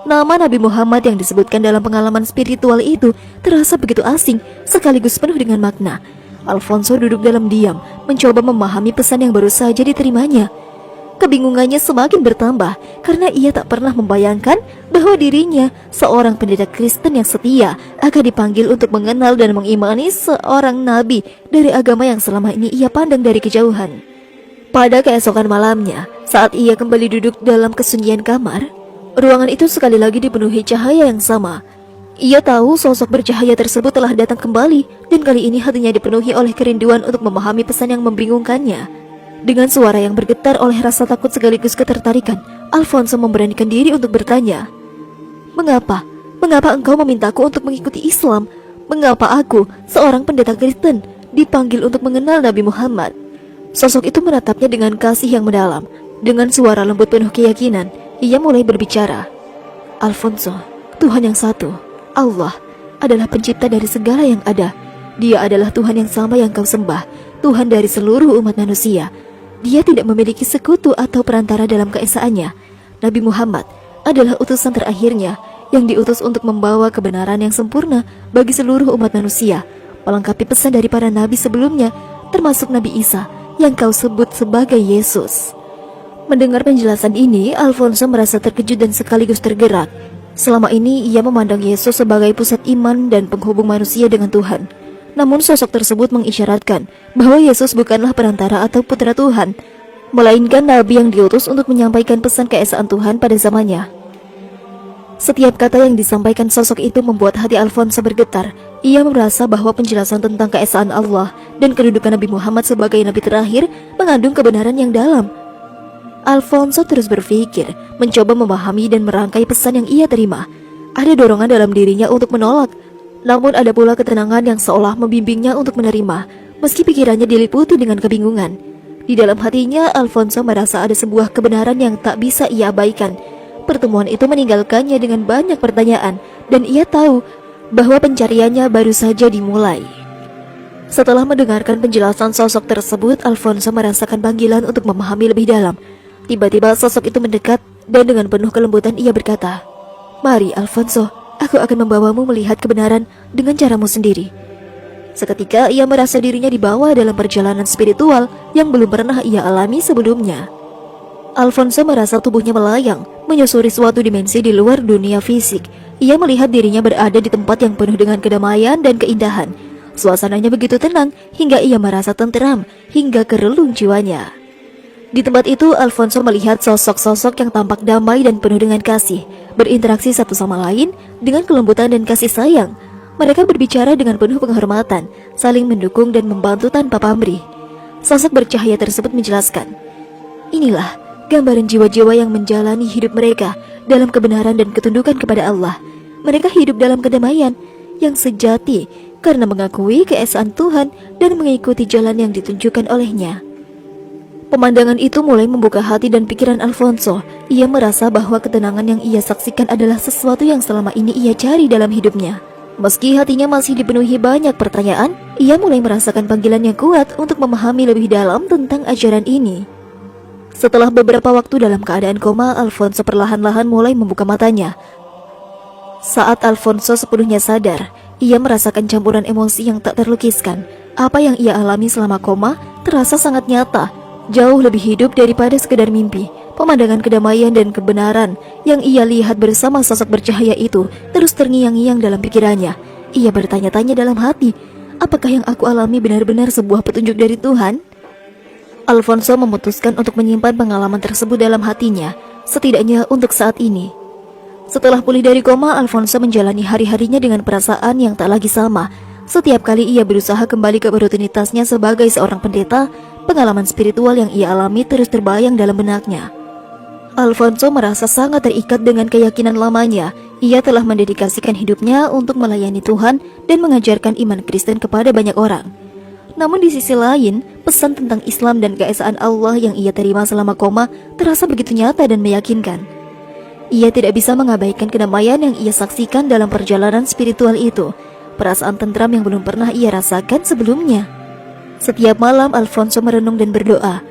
Nama Nabi Muhammad yang disebutkan dalam pengalaman spiritual itu terasa begitu asing sekaligus penuh dengan makna. Alfonso duduk dalam diam, mencoba memahami pesan yang baru saja diterimanya. Kebingungannya semakin bertambah karena ia tak pernah membayangkan bahwa dirinya, seorang pendeta Kristen yang setia, akan dipanggil untuk mengenal dan mengimani seorang nabi dari agama yang selama ini ia pandang dari kejauhan. Pada keesokan malamnya, saat ia kembali duduk dalam kesunyian kamar, ruangan itu sekali lagi dipenuhi cahaya yang sama. Ia tahu sosok bercahaya tersebut telah datang kembali, dan kali ini hatinya dipenuhi oleh kerinduan untuk memahami pesan yang membingungkannya. Dengan suara yang bergetar oleh rasa takut sekaligus ketertarikan, Alfonso memberanikan diri untuk bertanya, "Mengapa? Mengapa engkau memintaku untuk mengikuti Islam? Mengapa aku, seorang pendeta Kristen, dipanggil untuk mengenal Nabi Muhammad?" Sosok itu menatapnya dengan kasih yang mendalam. Dengan suara lembut penuh keyakinan, ia mulai berbicara. "Alfonso, Tuhan yang satu, Allah, adalah pencipta dari segala yang ada. Dia adalah Tuhan yang sama yang kau sembah, Tuhan dari seluruh umat manusia. Dia tidak memiliki sekutu atau perantara dalam keesaannya. Nabi Muhammad adalah utusan terakhirnya yang diutus untuk membawa kebenaran yang sempurna bagi seluruh umat manusia, melengkapi pesan dari para nabi sebelumnya, termasuk Nabi Isa yang kau sebut sebagai Yesus." Mendengar penjelasan ini, Alfonso merasa terkejut dan sekaligus tergerak. Selama ini ia memandang Yesus sebagai pusat iman dan penghubung manusia dengan Tuhan. Namun sosok tersebut mengisyaratkan bahwa Yesus bukanlah perantara atau putra Tuhan, melainkan nabi yang diutus untuk menyampaikan pesan keesaan Tuhan pada zamannya. Setiap kata yang disampaikan sosok itu membuat hati Alfonso bergetar. Ia merasa bahwa penjelasan tentang keesaan Allah dan kedudukan Nabi Muhammad sebagai nabi terakhir mengandung kebenaran yang dalam. Alfonso terus berpikir, mencoba memahami dan merangkai pesan yang ia terima. Ada dorongan dalam dirinya untuk menolak, namun ada pula ketenangan yang seolah membimbingnya untuk menerima, meski pikirannya diliputi dengan kebingungan. Di dalam hatinya, Alfonso merasa ada sebuah kebenaran yang tak bisa ia abaikan. Pertemuan itu meninggalkannya dengan banyak pertanyaan, dan ia tahu bahwa pencariannya baru saja dimulai. Setelah mendengarkan penjelasan sosok tersebut, Alfonso merasakan panggilan untuk memahami lebih dalam. Tiba-tiba sosok itu mendekat dan dengan penuh kelembutan ia berkata, "Mari Alfonso, aku akan membawamu melihat kebenaran dengan caramu sendiri." Seketika ia merasa dirinya dibawa dalam perjalanan spiritual yang belum pernah ia alami sebelumnya. Alfonso merasa tubuhnya melayang, menyusuri suatu dimensi di luar dunia fisik. Ia melihat dirinya berada di tempat yang penuh dengan kedamaian dan keindahan. Suasananya begitu tenang hingga ia merasa tenteram hingga ke relung jiwanya. Di tempat itu, Alfonso melihat sosok-sosok yang tampak damai dan penuh dengan kasih, berinteraksi satu sama lain dengan kelembutan dan kasih sayang. Mereka berbicara dengan penuh penghormatan, saling mendukung dan membantu tanpa pamrih. Sosok bercahaya tersebut menjelaskan, "Inilah gambaran jiwa-jiwa yang menjalani hidup mereka dalam kebenaran dan ketundukan kepada Allah. Mereka hidup dalam kedamaian yang sejati karena mengakui keesaan Tuhan dan mengikuti jalan yang ditunjukkan olehnya." Pemandangan itu mulai membuka hati dan pikiran Alfonso. Ia merasa bahwa ketenangan yang ia saksikan adalah sesuatu yang selama ini ia cari dalam hidupnya. Meski hatinya masih dipenuhi banyak pertanyaan, ia mulai merasakan panggilan yang kuat untuk memahami lebih dalam tentang ajaran ini. Setelah beberapa waktu dalam keadaan koma, Alfonso perlahan-lahan mulai membuka matanya. Saat Alfonso sepenuhnya sadar, ia merasakan campuran emosi yang tak terlukiskan. Apa yang ia alami selama koma terasa sangat nyata, jauh lebih hidup daripada sekedar mimpi. Pemandangan kedamaian dan kebenaran yang ia lihat bersama sosok bercahaya itu terus terngiang-ngiang dalam pikirannya. Ia bertanya-tanya dalam hati, apakah yang aku alami benar-benar sebuah petunjuk dari Tuhan? Alfonso memutuskan untuk menyimpan pengalaman tersebut dalam hatinya, setidaknya untuk saat ini. Setelah pulih dari koma, Alfonso menjalani hari-harinya dengan perasaan yang tak lagi sama. Setiap kali ia berusaha kembali ke rutinitasnya sebagai seorang pendeta, pengalaman spiritual yang ia alami terus terbayang dalam benaknya. Alfonso merasa sangat terikat dengan keyakinan lamanya. Ia telah mendedikasikan hidupnya untuk melayani Tuhan dan mengajarkan iman Kristen kepada banyak orang. Namun di sisi lain, pesan tentang Islam dan keesaan Allah yang ia terima selama koma terasa begitu nyata dan meyakinkan. Ia tidak bisa mengabaikan kedamaian yang ia saksikan dalam perjalanan spiritual itu, perasaan tentram yang belum pernah ia rasakan sebelumnya. Setiap malam Alfonso merenung dan berdoa,